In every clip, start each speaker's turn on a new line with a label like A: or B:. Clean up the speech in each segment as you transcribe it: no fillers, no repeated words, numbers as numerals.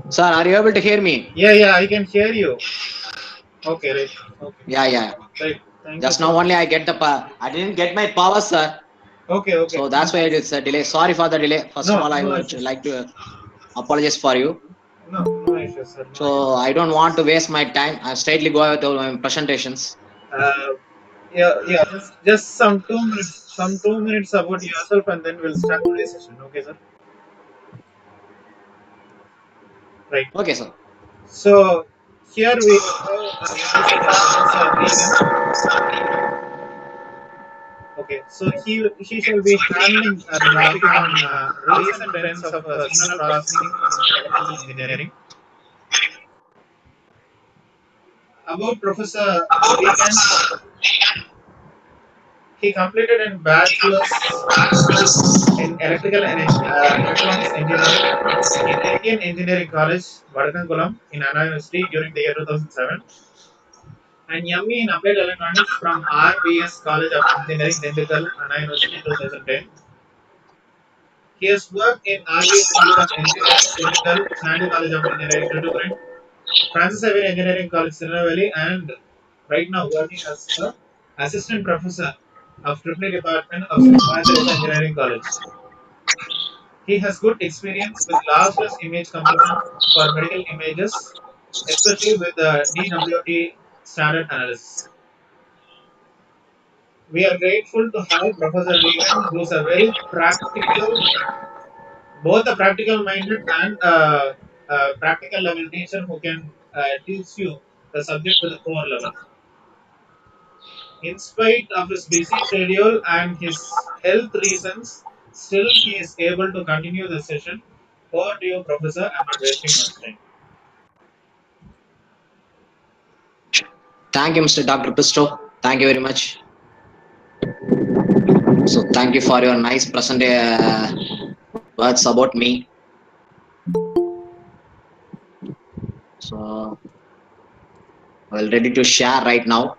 A: Sir, are you able to hear me?
B: Yeah, I can hear you. Okay, right. Okay,
A: Yeah, yeah.
B: right. Thank you
A: Just now
B: so
A: only
B: much.
A: I get the I didn't get my power, sir.
B: Okay.
A: So
B: No
A: that's why
B: issues.
A: it's a delay. Sorry for the delay. First of
B: No,
A: all, I
B: no
A: would
B: issues.
A: like to apologize for you.
B: No issues, sir. No
A: So
B: issues.
A: I don't want to waste my time. I straightly go with my presentations.
B: Uh, yeah. Just some 2 minutes. Some 2 minutes about yourself, and then we'll start today's session. Okay, sir. Right.
A: Okay, sir.
B: So here we have with us Professor Regan. Okay, so he shall be handling the topic on recent trends of signal processing in electrical engineering. About Professor Regan, he completed a bachelor's in electrical and electronics engineering in Indian Engineering College, Vadakankulam in Anna University during the year 2007, and ME in Applied Electronics from RVS College of Engineering, Dindigul, Anna University 2010. He has worked in RVS College of Engineering, Dindigul, Nadu College of Engineering, Tuticorin, Francis Xavier Engineering College, Tirunelveli, and right now working as the assistant professor of Tripoli Department of St. Mother Teresa Engineering College. He has good experience with lossless image compression for medical images, especially with the DWT standard analysis. We are grateful to have Professor Regan, who is a very practical, both a practical minded and practical level teacher who can teach you the subject to the core level. In spite of his busy schedule and his health reasons, still he is able to continue the session. Over to you, Professor. I'm not wasting much time.
A: Thank you, Mr. Dr. Pisto. Thank you very much. So thank you for your nice present words about me. So well ready to share right now.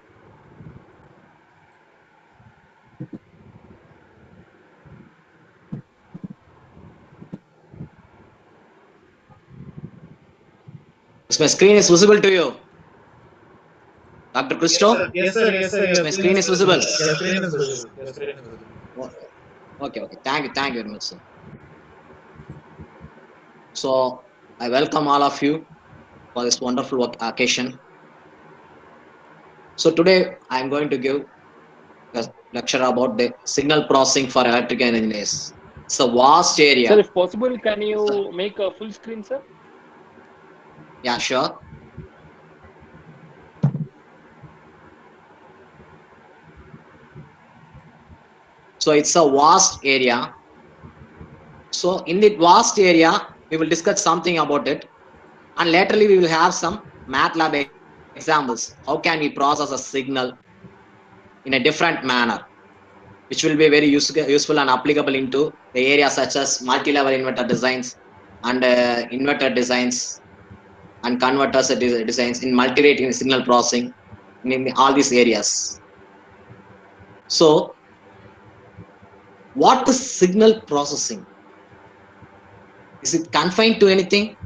A: Is my screen is visible to you, Dr. Pisto?
B: Yes,
A: Is
B: your
A: my
B: screen
A: screen
B: is
A: is visible?
B: visible. Your screen is visible. Your screen is visible.
A: Okay. Thank you very much, sir. So I welcome all of you for this wonderful occasion. So today I am going to give a lecture about the signal processing for electrical engineers. It's a vast
C: Sir,
A: area.
C: if possible, can you make a full screen, sir?
A: Yeah, sure. So it's a vast area. So in the vast area, we will discuss something about it, and laterally we will have some MATLAB examples. How can we process a signal in a different manner, which will be very useful and applicable into the areas such as multi-level inverter designs and inverter designs and converters designs in multi-rate signal processing in all these areas. So what is signal processing? Is it confined to anything?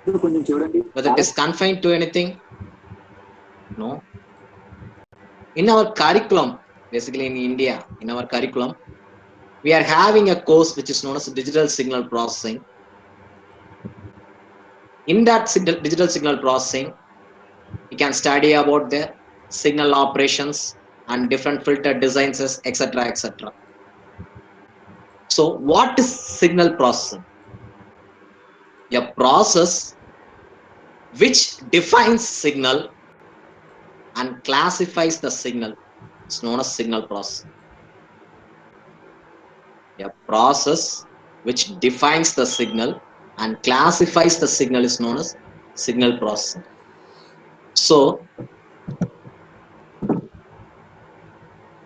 A: Whether it is confined to anything? No. In our curriculum, basically in India, in our curriculum, we are having a course which is known as digital signal processing. In that digital signal processing, you can study about the signal operations and different filter designs, etc. etc. So what is signal processing? A process which defines signal and classifies the signal is known as signal processing. A process which defines the signal and classifies the signal is known as signal processing. So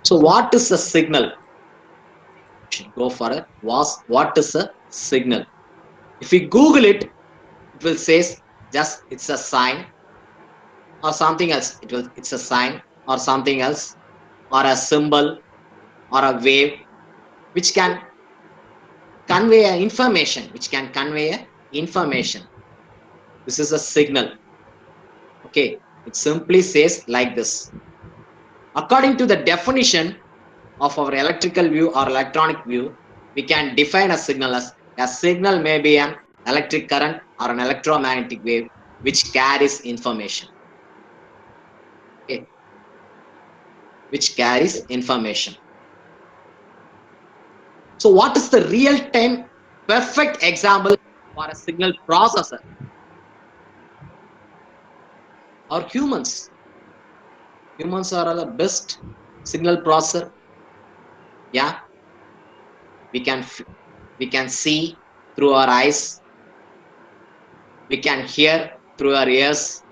A: what is a signal? Should go for a what is a signal? If we Google it, it will say just it's a sign or something else. It's a sign or something else or a symbol or a wave which can convey a information, which can convey a information. This is a signal. Okay, it simply says like this. According to the definition of our electrical view or electronic view, we can define a signal as a signal may be an electric current or an electromagnetic wave which carries information. Okay, which carries information. So what is the real-time perfect example for a signal processor? Or humans. Humans are the best signal processor. Yeah, we can see through our eyes, we can hear through our ears,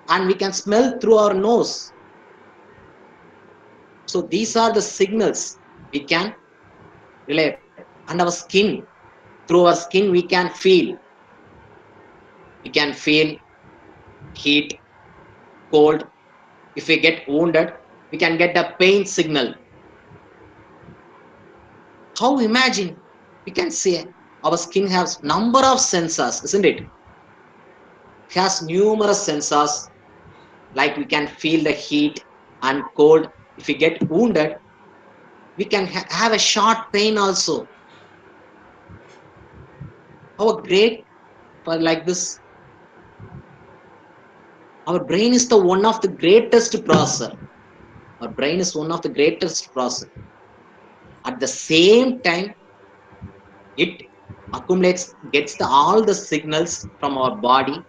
A: and we can smell through our nose. So these are the signals we can relate. And our skin, through our skin we can feel heat, cold. If we get wounded, we can get a pain signal. How imagine we can say our skin has number of sensors, isn't it? It has numerous sensors, like we can feel the heat and cold. If we get wounded, we can have a short pain also. How great for like this. Our brain is the one of the greatest processor. Our brain is one of the greatest processor. At the same time, it accumulates, gets all the signals from our body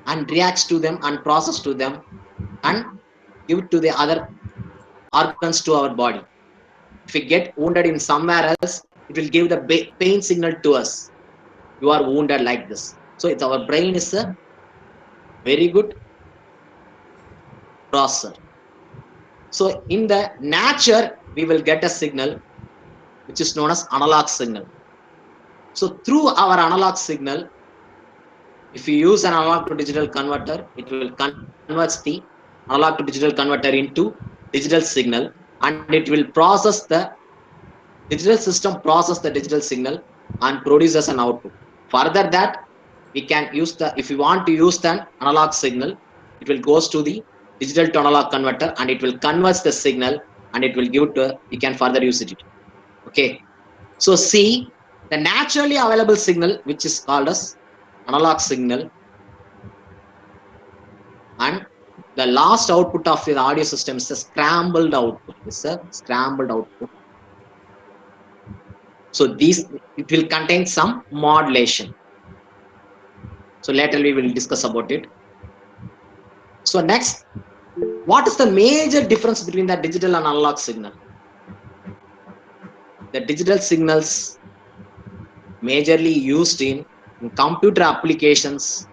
A: and reacts to them and process to them and give it to the other organs to our body. If we get wounded in somewhere else, it will give the pain signal to us. You are wounded like this. So it's our brain is a very good processor. So in the nature, we will get a signal which is known as analog signal. So through our analog signal, if you use an analog to digital converter, it will convert the analog to digital converter into digital signal, and it will process the digital system, process the digital signal and produces an output. Further that, we can use the, if you want to use the analog signal, it will goes to the digital to analog converter and it will convert the signal and it will give to, you can further use it. Okay, so see, the naturally available signal which is called as analog signal, and the last output of the audio system is a scrambled output. It's a scrambled output. So these, it will contain some modulation. So later we will discuss about it. So next, what is the major difference between the digital and analog signal? The digital signals majorly used in computer applications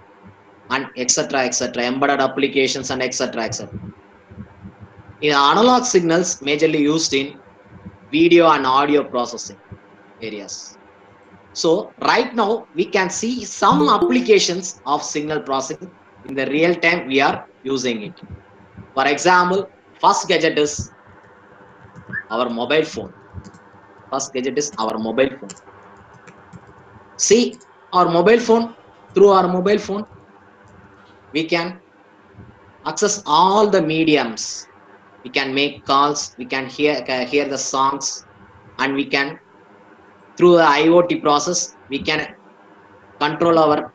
A: and etc., embedded applications and etc. In analog signals majorly used in video and audio processing areas. So right now we can see some applications of signal processing in the real time we are using it. For example, first gadget is our mobile phone. First gadget is our mobile phone. See, our mobile phone, through our mobile phone, we can access all the mediums. We can make calls, we can hear the songs, and we can, through the IoT process, we can control our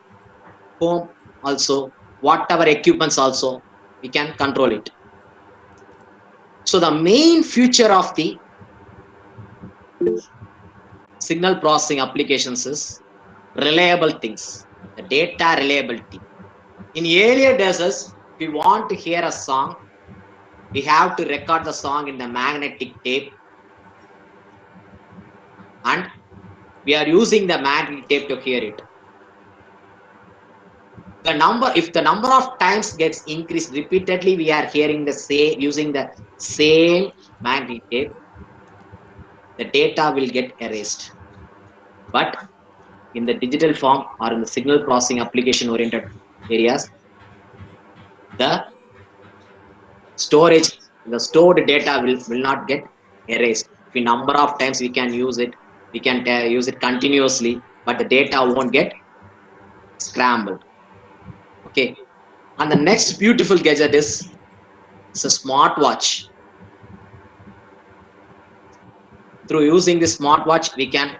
A: home also, whatever equipments also, we can control it. So the main feature of the signal processing applications is reliable things, the data reliability. In earlier days, if we want to hear a song, we have to record the song in the magnetic tape, and we are using the magnetic tape to hear it. The number, if the number of times gets increased repeatedly, we are hearing the same, using the same magnetic tape, the data will get erased. But in the digital form or in the signal processing application oriented areas, the storage, the stored data will not get erased. If number of times we can use it, we can use it continuously, but the data won't get scrambled. Okay. And the next beautiful gadget is it's a smartwatch. Through using the smartwatch, we can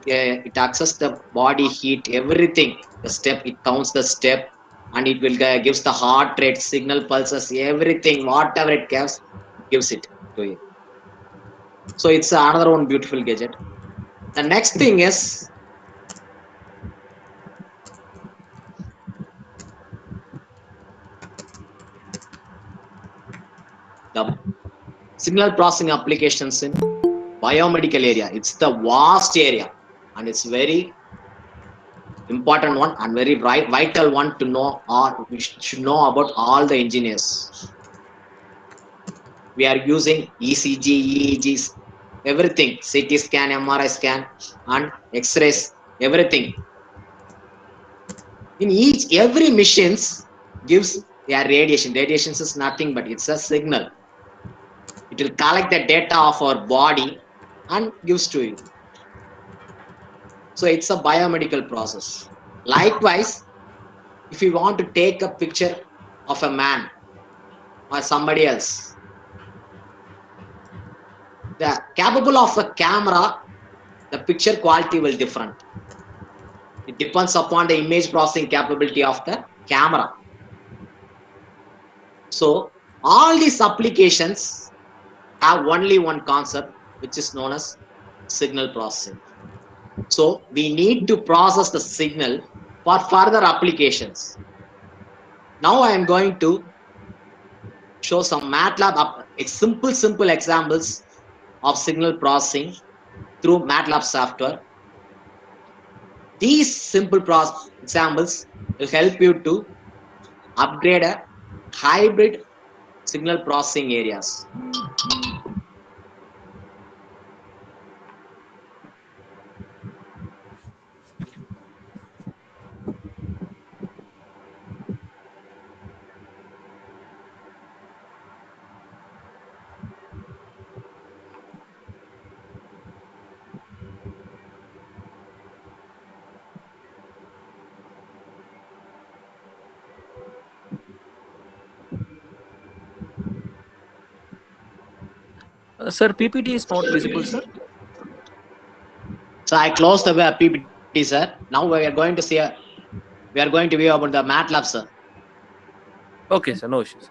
A: it access the body heat, everything. The step, it counts the step, and it will gives the heart rate, signal pulses, everything, whatever it gives it to you. So it's another one beautiful gadget. The next thing is the signal processing applications in biomedical area. It's the vast area, and it's very important one and very vital one to know, or we should know about all the engineers. We are using ECG, EEGs, everything, CT scan, MRI scan, and X-rays, everything. In each, every machines gives their radiation. Radiation is nothing but it's a signal. It will collect the data of our body and gives to you. So it's a biomedical process. Likewise, if you want to take a picture of a man or somebody else, the capable of a camera, the picture quality will different. It depends upon the image processing capability of the camera. So all these applications have only one concept, which is known as signal processing. So we need to process the signal for further applications. Now I am going to show some MATLAB, simple examples of signal processing through MATLAB software. These simple examples will help you to upgrade a hybrid signal processing areas.
C: Sir, PPT is not visible, sir.
A: So I closed the PPT, sir. Now we are going to see we are going to view about the MATLAB, sir.
C: Okay, sir, no issues.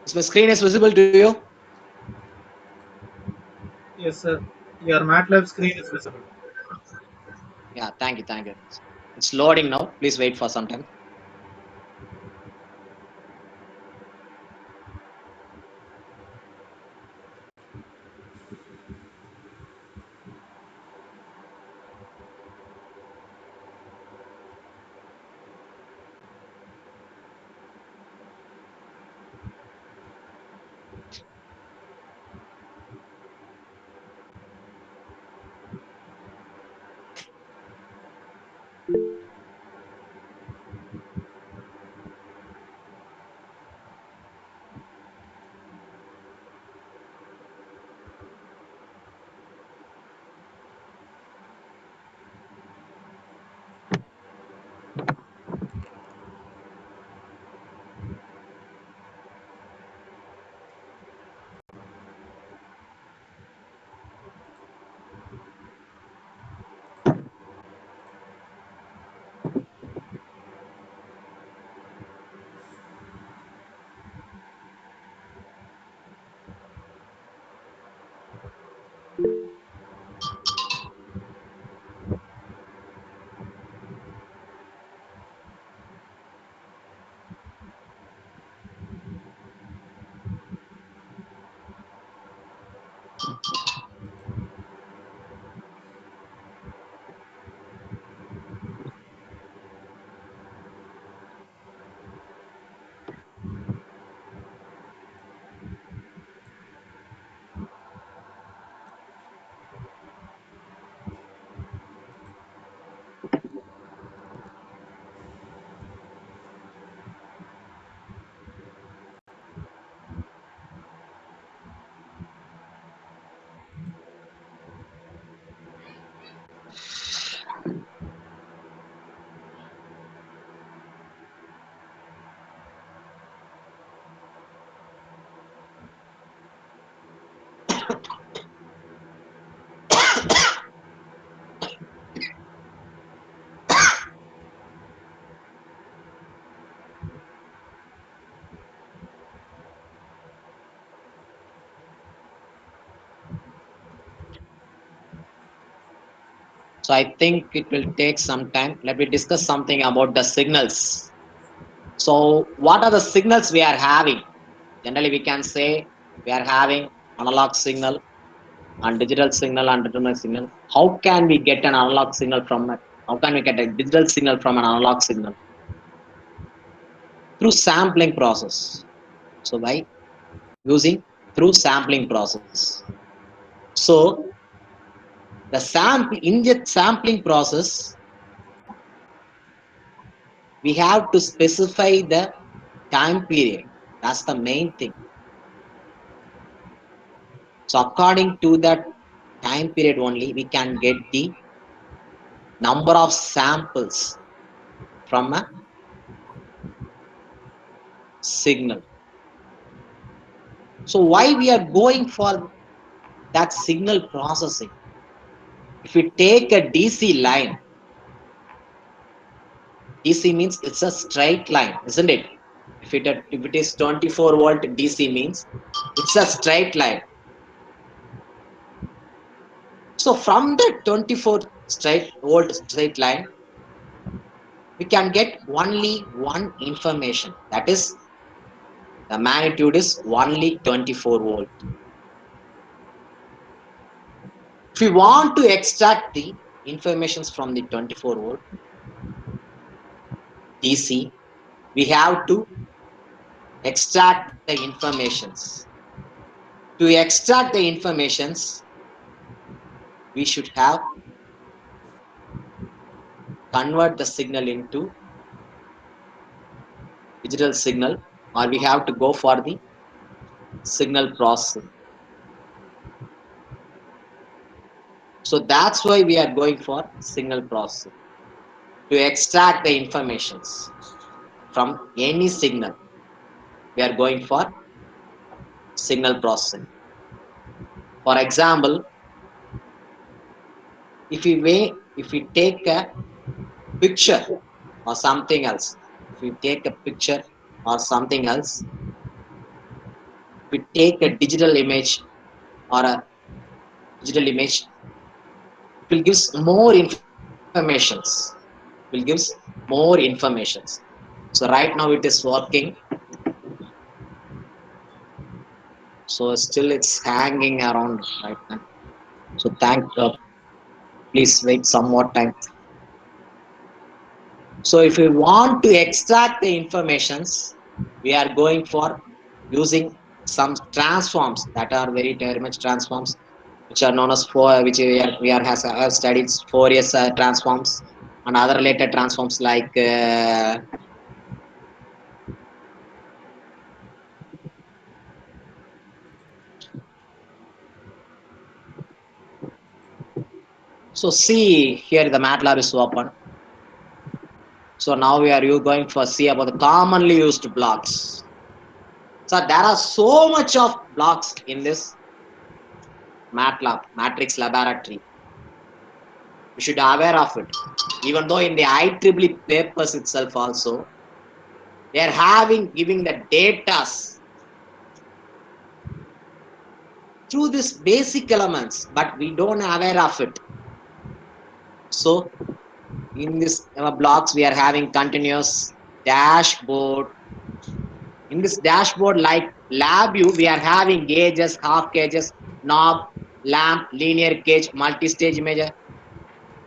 A: So my screen is visible to you.
B: Yes, sir. Your MATLAB screen is visible.
A: Yeah, thank you, thank you. It's loading now. Please wait for some time. So I think it will take some time. Let me discuss something about the signals. So what are the signals we are having? Generally, we can say we are having analog signal and digital signal and digital signal. How can we get an analog signal from it? How can we get a digital signal from an analog signal? Through sampling process. So by using through sampling process. So the sampling process, we have to specify the time period. That's the main thing. So according to that time period only, we can get the number of samples from a signal. So why we are going for that signal processing? If we take a DC line, DC means it's a straight line, isn't it? If it is 24 volt DC means it's a straight line. So from the 24 volt straight line, we can get only one information. That is, the magnitude is only 24 volt. If we want to extract the informations from the 24 volt DC, we have to extract the informations. To extract the informations, we should have convert the signal into digital signal, or we have to go for the signal processing. So that's why we are going for signal processing. To extract the informations from any signal, we are going for signal processing. For example, if we take a picture or something else, if we take a picture or something else, if we take a digital image or a digital image, it will gives more informations. It will gives more informations. So right now it is working. So still it's hanging around right now. So please wait some more time. So if we want to extract the informations, we are going for using some transforms that are very much transforms, which are known as which we are have studied Fourier transforms and other related transforms like so see here the MATLAB is open. So now we are going for see about the commonly used blocks. So there are so much of blocks in this MATLAB matrix laboratory. We should be aware of it. Even though in the IEEE papers itself also, they are giving the data through these basic elements, but we don't aware of it. So in this blocks, we are having continuous dashboard. In this dashboard, like LabVIEW, we are having gauges, half gauges, knob, lamp, linear gauge, multi-stage measure.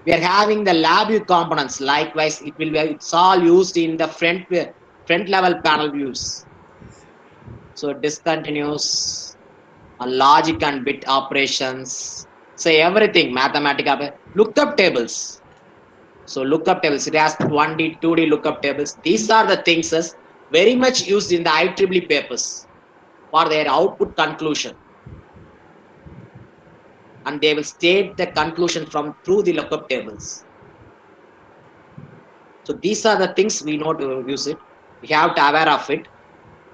A: We are having the LabVIEW components. Likewise, it's all used in the front level panel views. So discontinuous, logic and bit operations. Say everything, mathematical lookup tables. So lookup tables, it has 1D, 2D lookup tables. These are the things as very much used in the IEEE papers for their output conclusion. And they will state the conclusion from through the lookup tables. So these are the things we know to use it. We have to aware of it.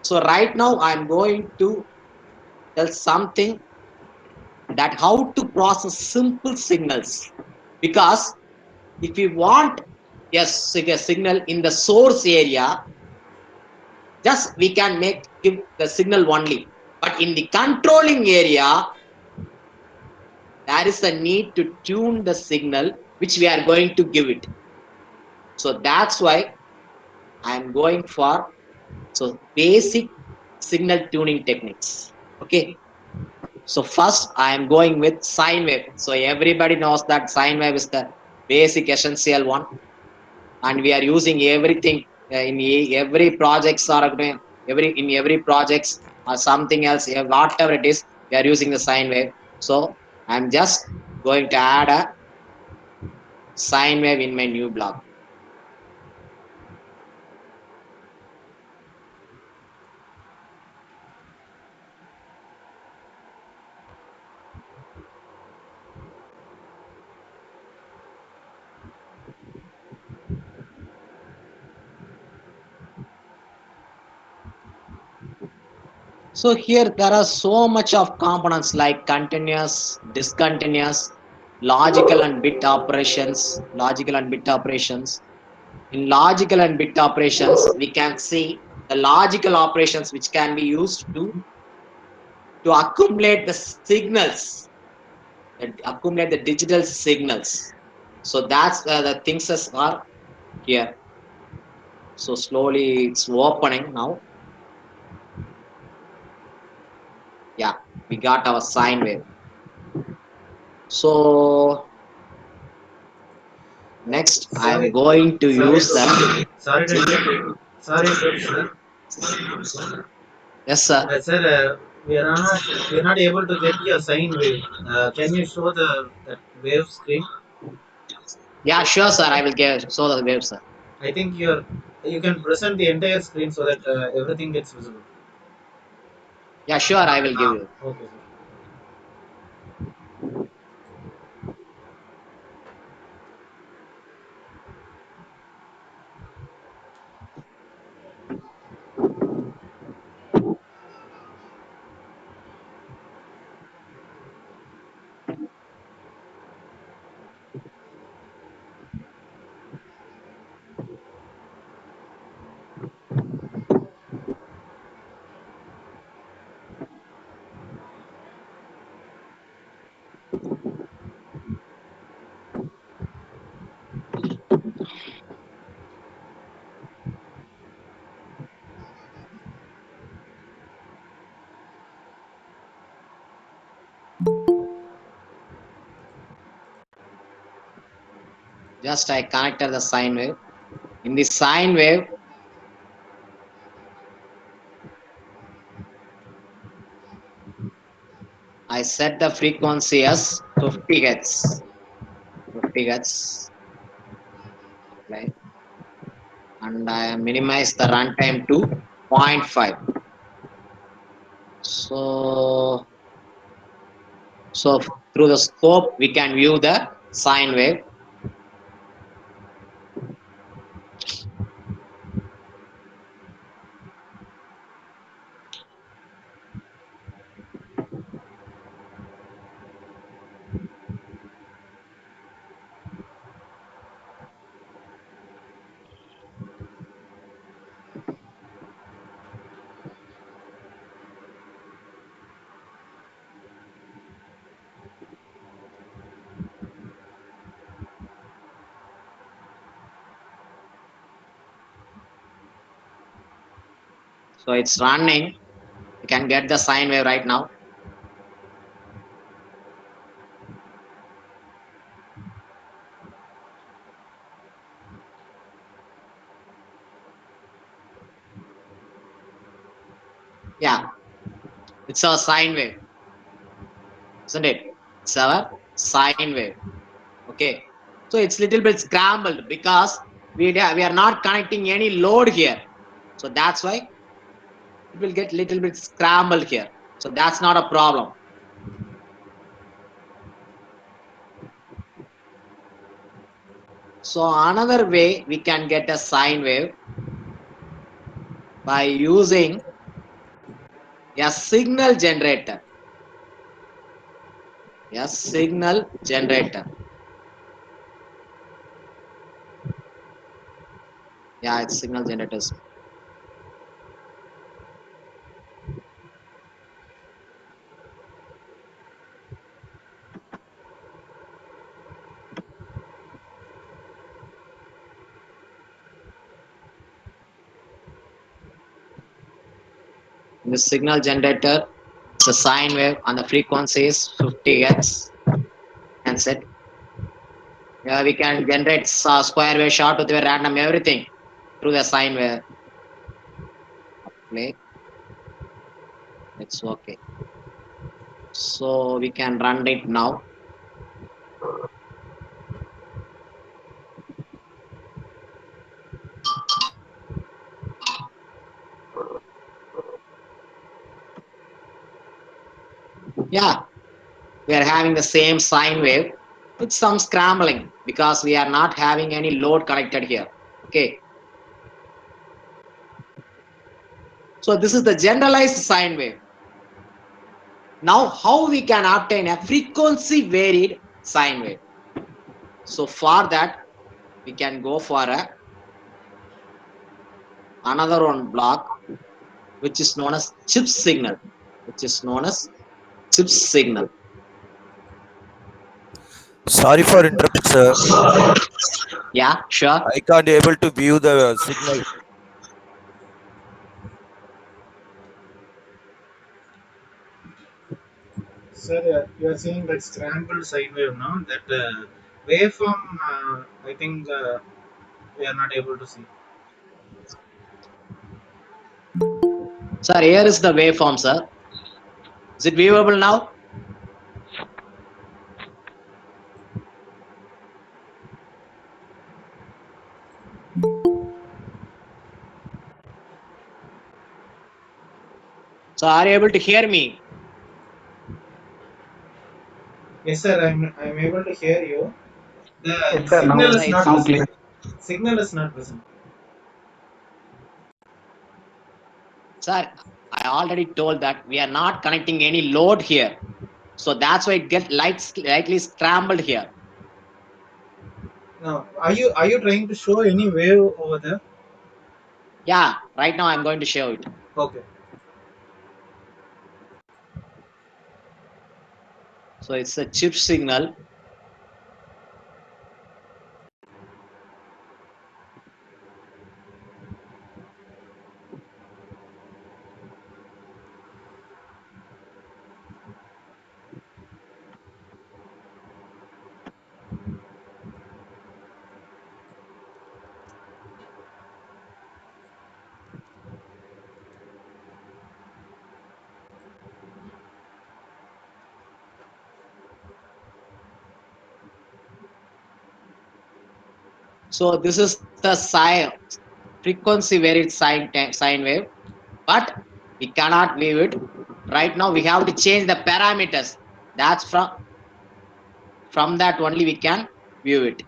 A: So right now I'm going to tell something that how to process simple signals, because if we want a signal in the source area, just we can give the signal only, but in the controlling area there is a need to tune the signal which we are going to give it. So that's why I am going for basic signal tuning techniques. Okay. So first I am going with sine wave. So everybody knows that sine wave is the basic essential one, and we are using everything in every projects or every projects or something else, whatever it is, we are using the sine wave. So I'm just going to add a sine wave in my new block. So here there are so much of components like continuous, discontinuous, logical and bit operations, In logical and bit operations, we can see the logical operations which can be used to accumulate the signals, accumulate the digital signals. So that's the things are here. So slowly it's opening now. Yeah, we got our sine wave. So next I am
B: Sorry,
A: going to
B: sorry,
A: use the,
B: sorry to interrupt. Sorry, sir.
A: yes sir.
B: Sir, we are not able to get your sine wave. Can you show that wave screen?
A: Yeah, sure sir, I will get show the wave sir.
B: I think you can present the entire screen so that everything gets visible.
A: Yeah, sure, I will give you.
B: Okay, sir.
A: Just I connected the sine wave. In the sine wave, I set the frequency as 50 hertz. 50 hertz. Right? And I minimize the runtime to 0.5. So, so through the scope, we can view the sine wave. So it's running. You can get the sine wave right now. Yeah, it's a sine wave, isn't it? It's our sine wave. Okay. So it's little bit scrambled because we are not connecting any load here. So that's why it will get little bit scrambled here. So that's not a problem. So another way we can get a sine wave by using a signal generator. A signal generator. Yeah, it's signal generators. The signal generator is a sine wave and the frequency is 50 Hz. And set. Yeah, we can generate square wave, short wave, random, everything through the sine wave. Play. It's okay. So we can run it now. Yeah, we are having the same sine wave with some scrambling because we are not having any load connected here. Okay. So this is the generalized sine wave. Now how we can obtain a frequency varied sine wave? So for that we can go for another one block which is known as chip signal.
D: Sorry for interrupt, sir.
A: Yeah, sure.
D: I can't able to view the signal.
B: Sir, you are seeing that scrambled sine wave now. That waveform, I think we are not able to see.
A: Sir, here is the waveform, sir. Is it viewable now? So are you able to hear me?
B: Yes, sir. I'm able to hear you. The
E: Yes, sir. Now,
B: signal
A: So
B: is
A: it's
B: not
E: now
B: present.
E: clear.
B: Signal is not present.
A: sir, I already told that we are not connecting any load here. So that's why it gets lightly scrambled here.
B: Now, are you trying to show any wave over there?
A: Yeah, right now I'm going to show it.
B: Okay.
A: So it's a chip signal. So this is the frequency varied sine wave, but we cannot view it. Right now we have to change the parameters. That's from that only we can view it.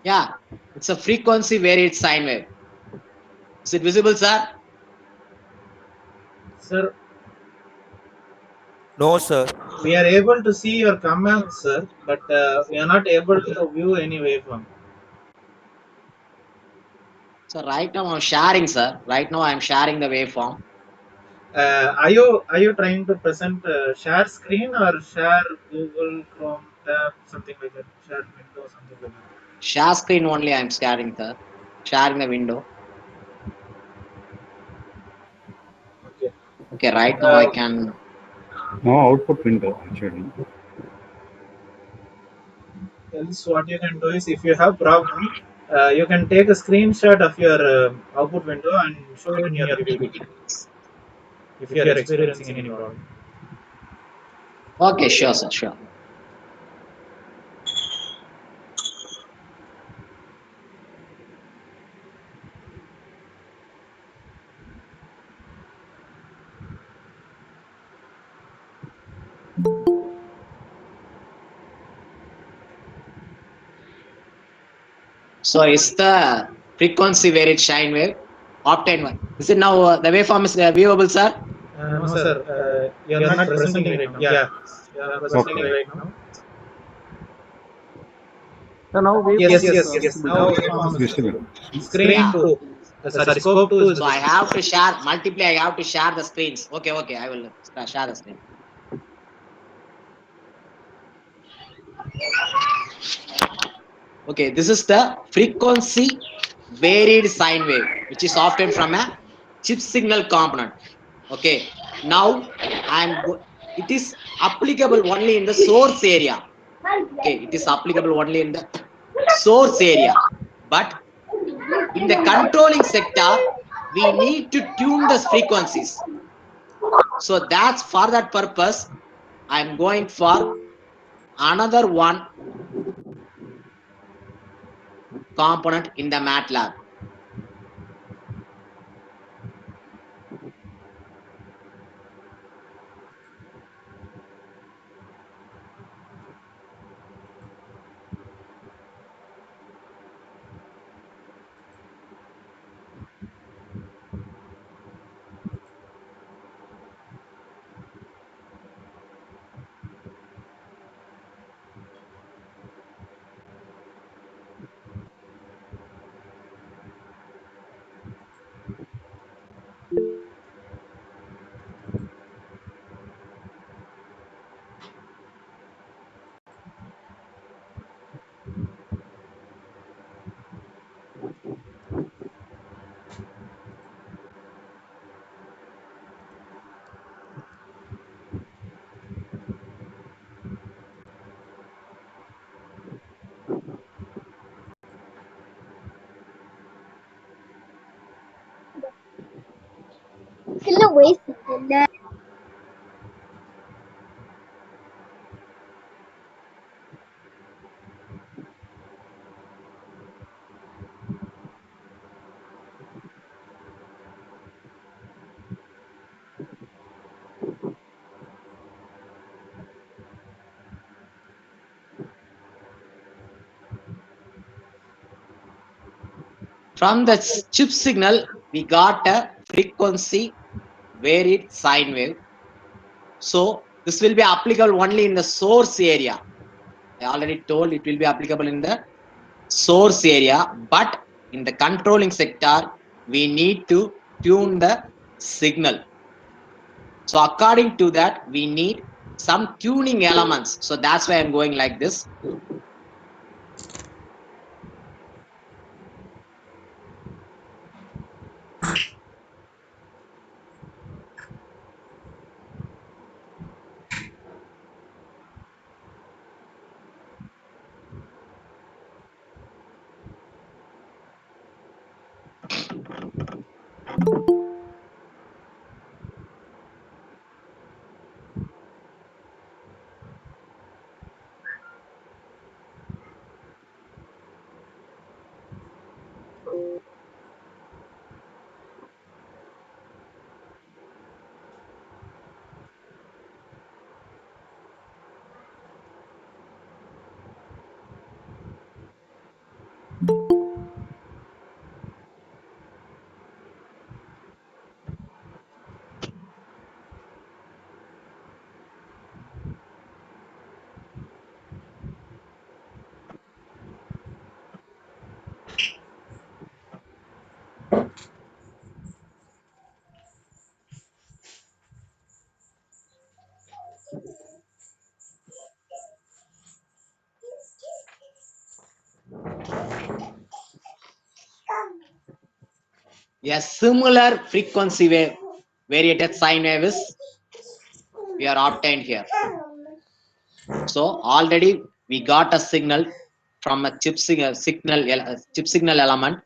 A: Yeah, it's a frequency varied sine wave. Is it visible, sir?
B: Sir,
D: No, sir.
B: we are able to see your comments, sir, but we are not able to view any waveform.
A: So right now I'm sharing, sir. Right now I'm sharing the waveform.
B: Are you trying to present share screen or share Google Chrome tab, something like that? Share window, something like that.
A: Share screen only I'm sharing, sir. Sharing the window.
B: Okay.
A: Okay, right now I can.
E: No output window actually.
B: Else, what you can do is, if you have problem, you can take a screenshot of your output window and show it in your PPT. if you are experiencing any problem.
A: Okay, sure, sir, sure. So is the frequency varied sine wave obtained one? Is it now the waveform is viewable, sir?
B: No, sir. You are not presenting right now. Yeah, you are presenting
E: Okay.
B: right now.
C: So now
B: Yes,
C: waveform
B: yes,
C: is
B: yes.
C: visible.
B: Now
E: It's visible.
B: screen
A: Yeah.
B: 2. Sorry, scope 2 is
A: So I
B: visible.
A: have to share multiply. I have to share the screens. Okay, okay. I will share the screen. Okay, this is the frequency varied sine wave, which is often from a chip signal component. Okay, now it is applicable only in the source area. Okay, it is applicable only in the source area, but in the controlling sector, we need to tune the frequencies. So that's for that purpose, I'm going for another one component in the MATLAB.
F: சில வயசு இல்ல
A: From the chip signal, we got a frequency varied sine wave. So this will be applicable only in the source area. I already told it will be applicable in the source area, but in the controlling sector, we need to tune the signal. So according to that, we need some tuning elements. So that's why I'm going like this. A similar frequency wave variated sine wave is we are obtained here. So already we got a signal from a chip signal element.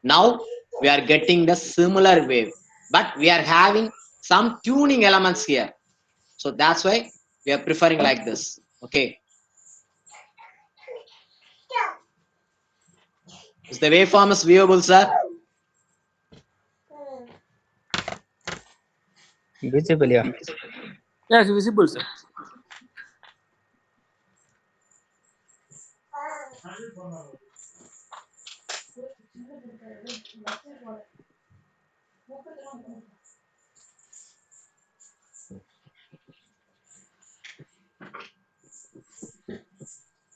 A: Now we are getting the similar wave, but we are having some tuning elements here. So that's why we are preferring like this. Okay. Is the waveform is viewable, sir?
F: Visible, yeah.
C: Yes, visible, sir.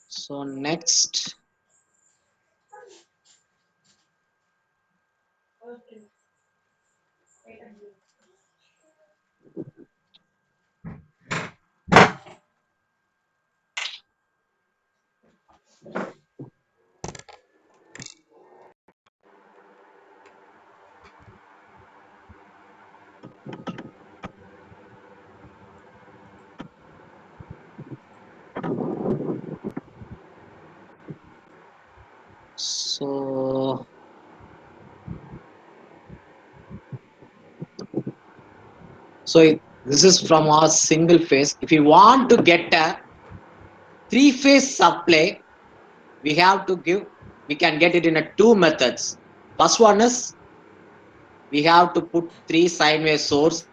A: So next, so this is from our single phase. If you want to get a three-phase supply, we have to give. We can get it in a two methods. First one is we have to put three sine wave source.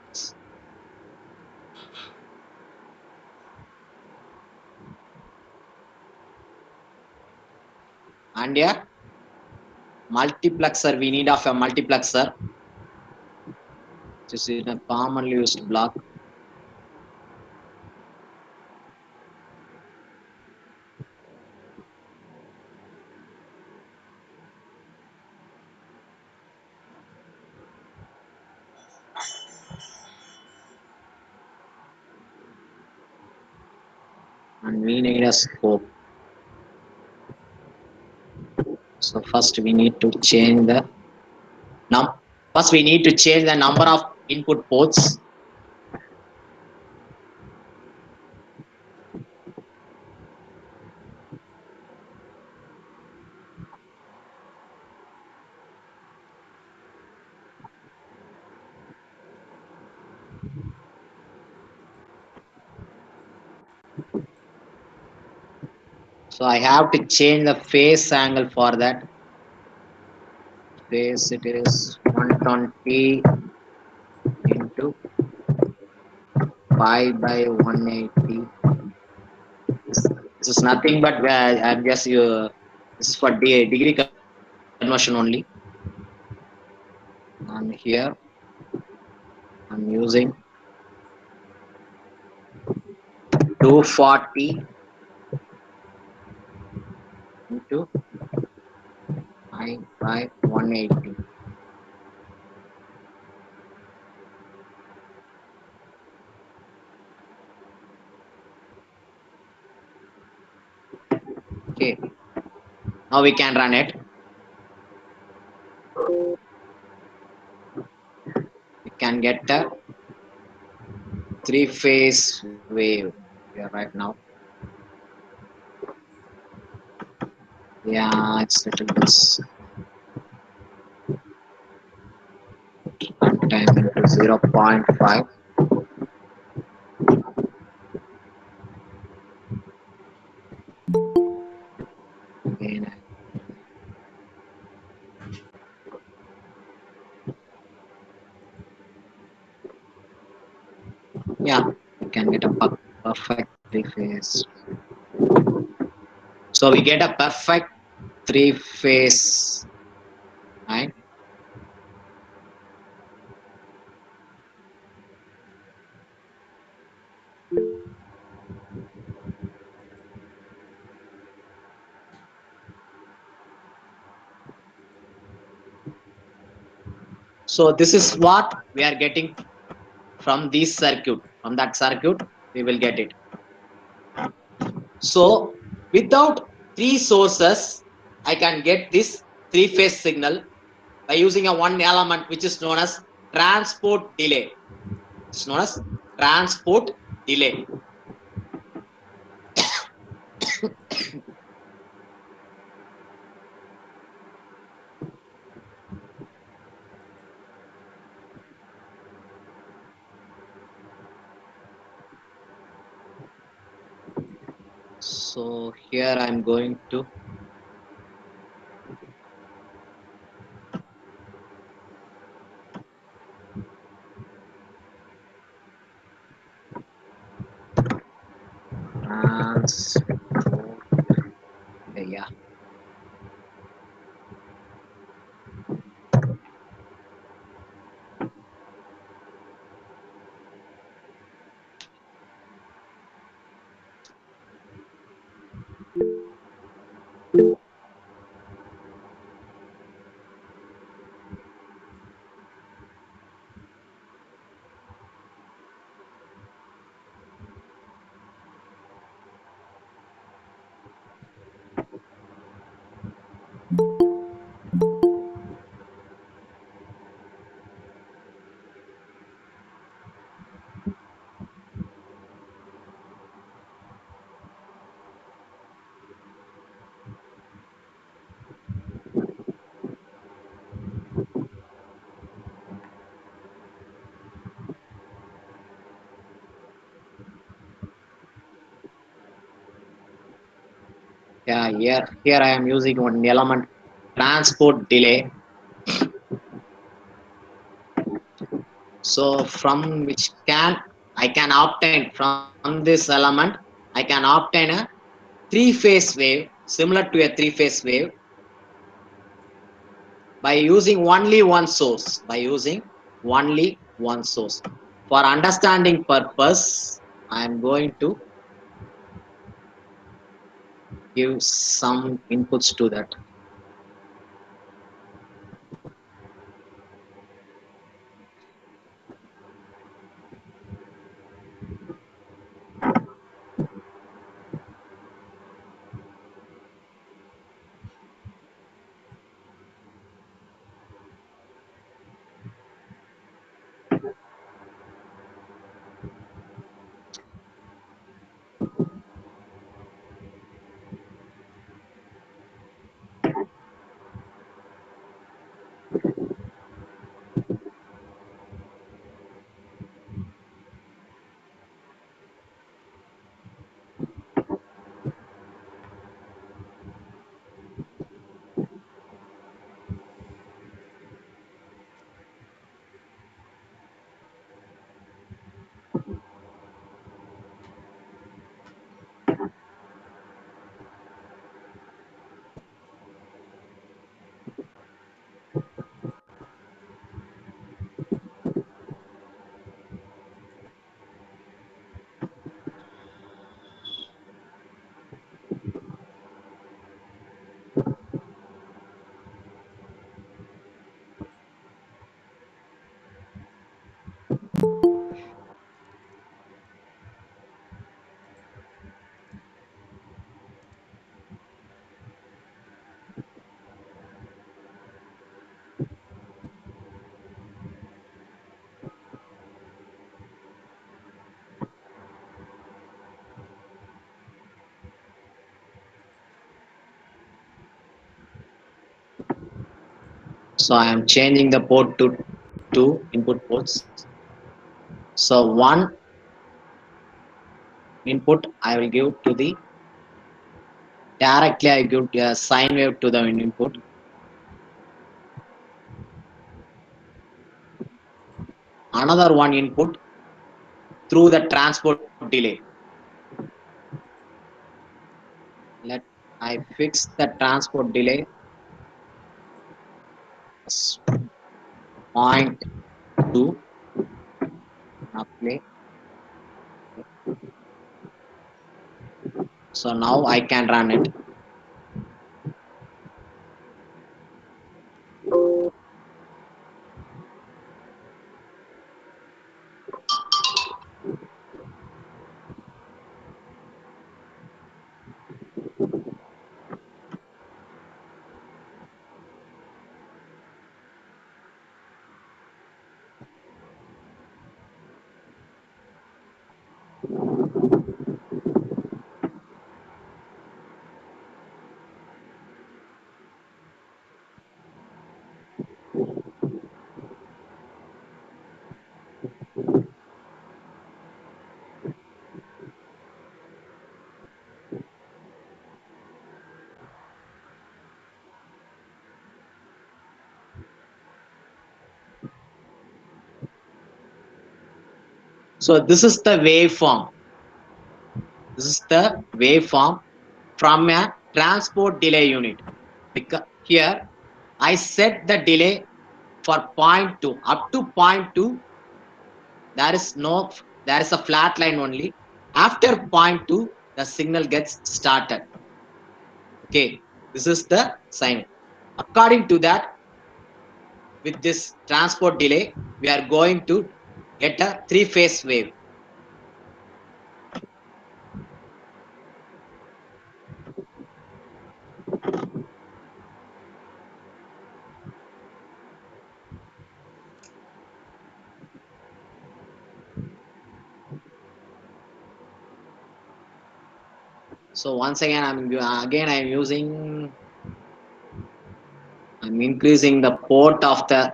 A: And a multiplexer. We need of a multiplexer, which is in a commonly used block. And we need a scope. So first we need to change the first we need to change the number of input ports. So I have to change the phase angle for that. Phase it is 120 into pi by 180. This is nothing but I'm just this is for degree conversion only. And here I'm using 240 into pi by 180. Okay, now we can run it. We can get a three-phase wave here right now. Yeah, it's little this time into 0.5. Again, yeah, we can get a perfect three-phase. So we get a perfect three-phase, right? So this is what we are getting from this circuit. From that circuit, we will get it. So without three sources, I can get this three-phase signal by using a one element which is known as transport delay. It's known as transport delay. So here I'm going to transport. Yeah. Yeah, here I am using one element transport delay. So from which I can obtain from this element, I can obtain a three-phase wave similar to a three-phase wave by using only one source. By using only one source. For understanding purpose, I am going to give some inputs to that. So I am changing the port to two input ports. So one input I will give to the directly I give a sine wave to the input. Another one input through the transport delay. Let I fix the transport delay 0.2 apply. So now I can run it. So this is the waveform. This is the waveform from a transport delay unit. Because here I set the delay for 0.2 up to 0.2. There is a flat line only. After 0.2, the signal gets started. Okay, this is the sign. According to that, with this transport delay, we are going to get a three-phase wave. So once again, I'm increasing the port of the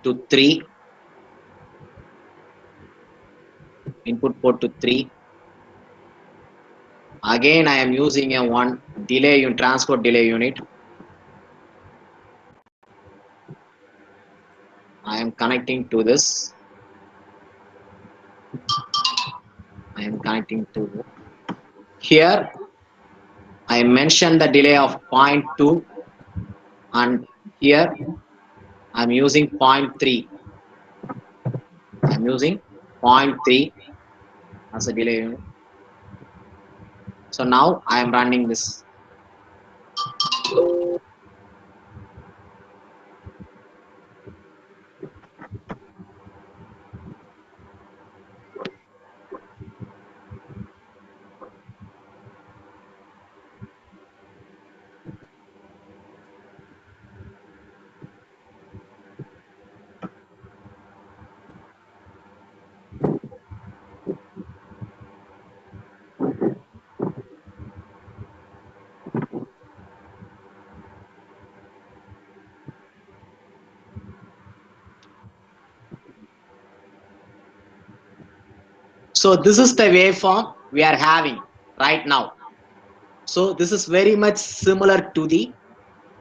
A: to 3, input port to 3. Again, I am using a one delay unit, transport delay unit. I am connecting to this. I am connecting to here. I mentioned the delay of 0.2, and here I am using 0.3. I am using 0.3 as a delay unit. So now I am running this. So this is the waveform we are having right now. So this is very much similar to the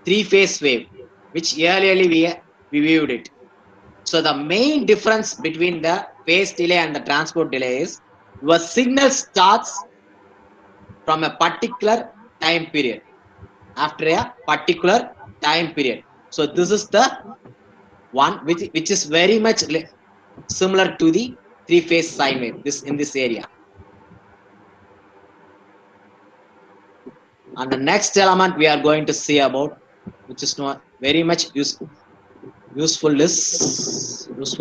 A: three-phase wave, which earlier we viewed it. So the main difference between the phase delay and the transport delay is your signal starts from a particular time period, after a particular time period. So this is the one which is very much similar to the three-phase sine wave in this area. And the next element we are going to see about, which is not very much useful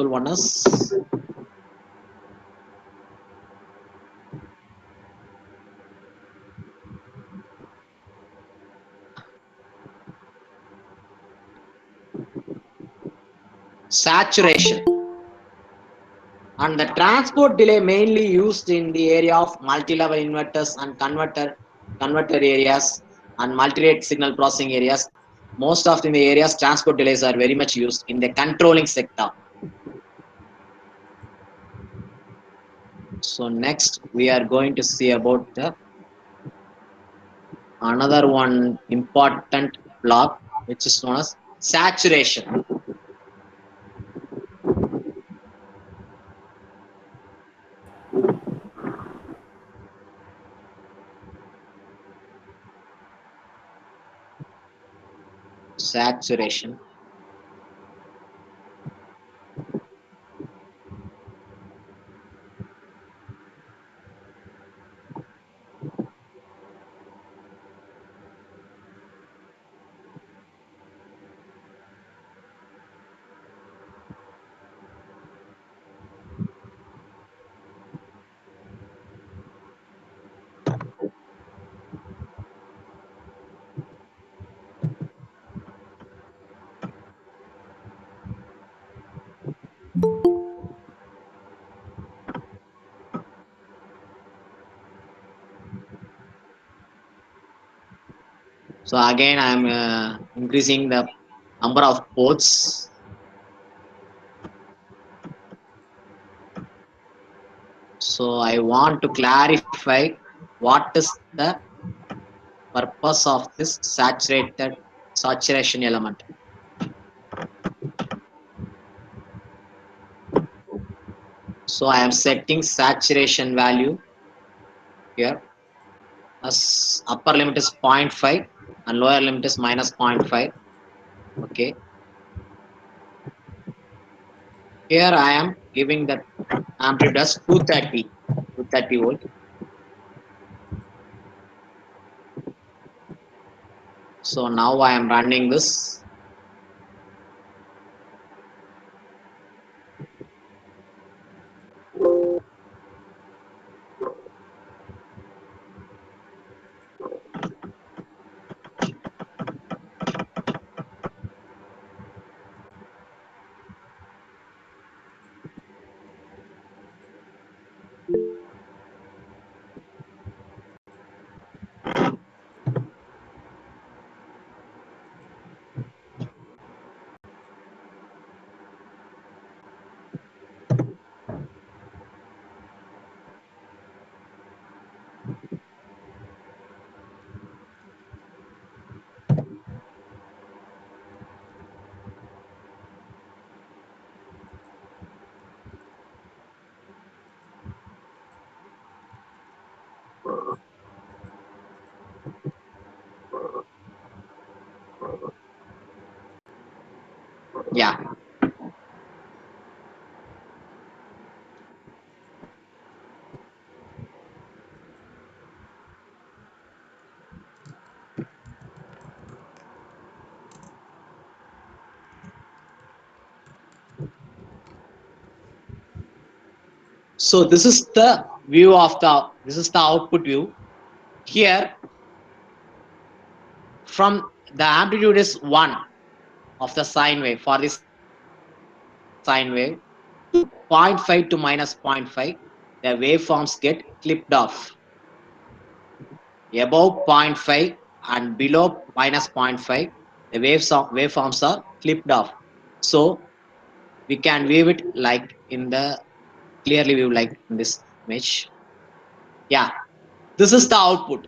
A: one is saturation. And the transport delay mainly used in the area of multi-level inverters and converter areas and multi-rate signal processing areas. Most of the areas transport delays are very much used in the controlling sector. So next we are going to see about the another one important block, which is known as saturation. Saturation. So again, I am increasing the number of ports. So I want to clarify what is the purpose of this saturation element. So I am setting saturation value here as upper limit is 0.5 and lower limit is minus 0.5. Okay. Here I am giving that amplitude as 230 volt. So now I am running this. Yeah. So this is the view of this is the output view. Here from the amplitude is 1 of the sine wave for this sine wave, 0.5 to minus 0.5, the waveforms get clipped off. Above 0.5 and below minus 0.5, the waveforms are clipped off. So we can view it like in the clearly view like in this image. Yeah, this is the output.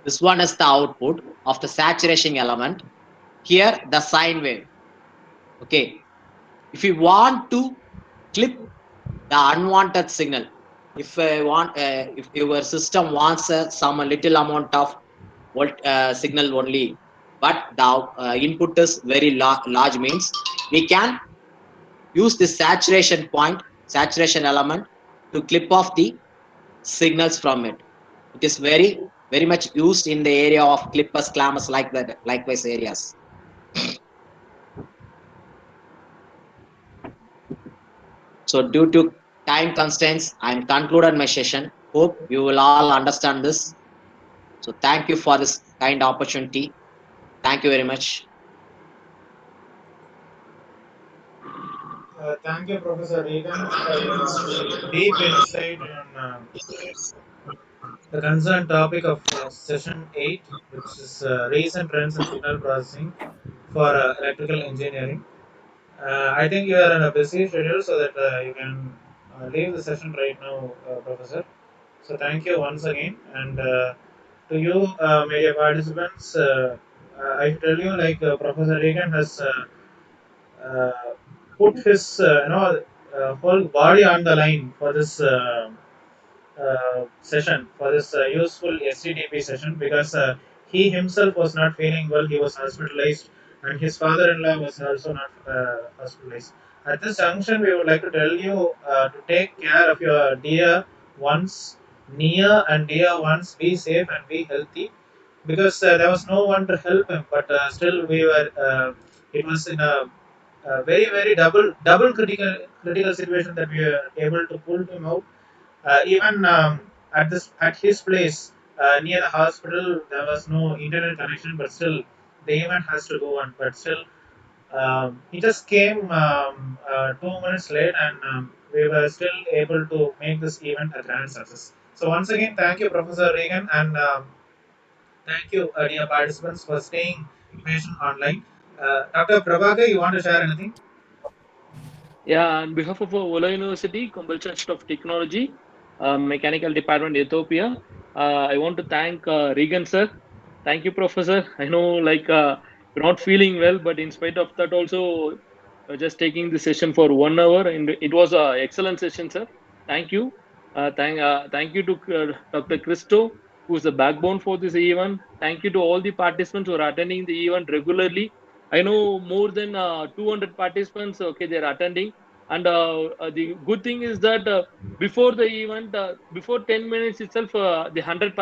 A: This one is the output of the saturation element. Here the sine wave. Okay, if you want to clip the unwanted signal, if if your system wants some little amount of signal only, but the input is very large, means we can use the saturation point, saturation element to clip off the signals from it. It is very much used in the area of clippers, clammers, like that, likewise areas. So due to time constraints, I'm concluded my session. Hope you will all understand this. So thank you for this kind opportunity. Thank you very much.
B: Thank you, Professor Regan, for your deep insight on the concerned topic of session 8, which is recent trends in signal processing for electrical engineering. I think you are in a busy schedule, so that you can leave the session right now, Professor. So thank you once again, and to you, media participants, I should tell you, like Professor Regan has uh, put his whole body on the line for this session, for this useful STTP session, because he himself was not feeling well. He was hospitalized, and his father-in-law was also not hospitalized. At this junction, we would like to tell you to take care of your dear ones, near and dear ones. Be safe and be healthy, because there was no one to help him. But still, we were. It was in a very double critical situation that we were able to pull him out. Even at his place near the hospital, there was no internet connection, but still the event has to go on. But still, he just came 2 minutes late, and we were still able to make this event a grand success. So once again, thank you, Professor Regan, and thank you, dear participants, for staying patient online. Dr. Prabhakar, you want to share anything?
C: Yeah, on behalf of Ola University, Compulsion of Technology, Mechanical Department, Ethiopia, I want to thank Regan sir. Thank you, Professor. I know, like, you're not feeling well, but in spite of that, also just taking the session for 1 hour, and it was an excellent session, sir. Thank you. Thank you to Dr. Christo, who's the backbone for this event. Thank you to all the participants who are attending the event regularly. I know more than 200 participants. Okay, they're attending, and the good thing is that before the event, before 10 minutes itself, the 100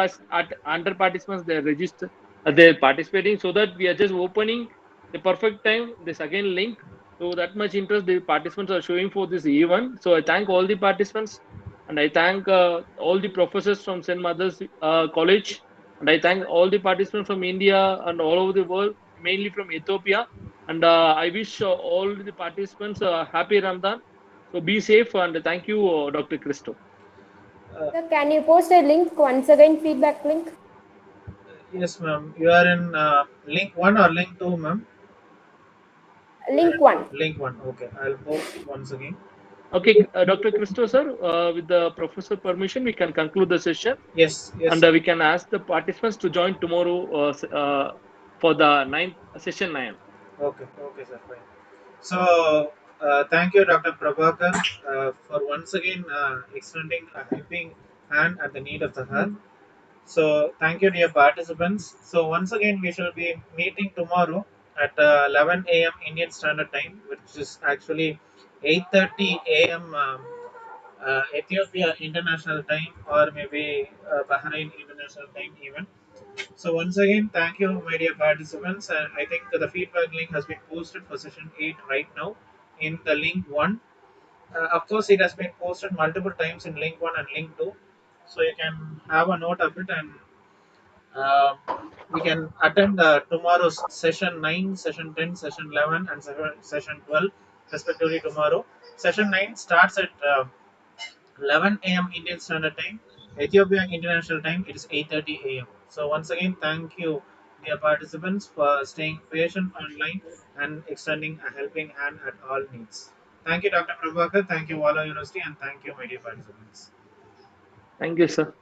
C: participants they're registered, they're participating, so that we are just opening the perfect time. This again link, so that much interest the participants are showing for this event. So I thank all the participants, and I thank all the professors from St. Mother's College, and I thank all the participants from India and all over the world, mainly from Ethiopia. And I wish all the participants happy Ramadan. So be safe, and thank you, Dr. Christo.
B: Uh,
F: Sir, can you post a link once again, feedback link?
B: yes, ma'am. You are in link one or link two, ma'am?
F: Link 1.
B: Link one. Okay, I'll post once again.
C: Okay, Dr. Christo, sir, with the professor permission, we can conclude the session,
B: Yes, yes,
C: and
B: sir.
C: we can ask the participants to join tomorrow for the ninth session 9.
B: Okay, okay, sir. Fine. So, thank you, Dr. Prabhakar, for once again extending a helping hand at the need of the hour. So, thank you, dear participants. So, once again, we shall be meeting tomorrow at 11 a.m. Indian Standard Time, which is actually 8:30 a.m. Ethiopia International Time, or maybe Bahrain International Time, even. So once again, thank you, my dear participants. And I think the feedback link has been posted for session 8 right now in the link 1. Of course, it has been posted multiple times in link 1 and link 2. So you can have a note of it, and uh, we can attend tomorrow's session 9, session 10, session 11, and session 12 respectively tomorrow. Session 9 starts at 11 a.m. Indian Standard Time. Ethiopia International Time, it is 8:30 a.m. So once again, thank you, dear participants, for staying patient online and extending a helping hand at all needs. Thank you, Dr. Prabhakar. Thank you, Walla University, and thank you, my dear participants.
C: Thank you, sir.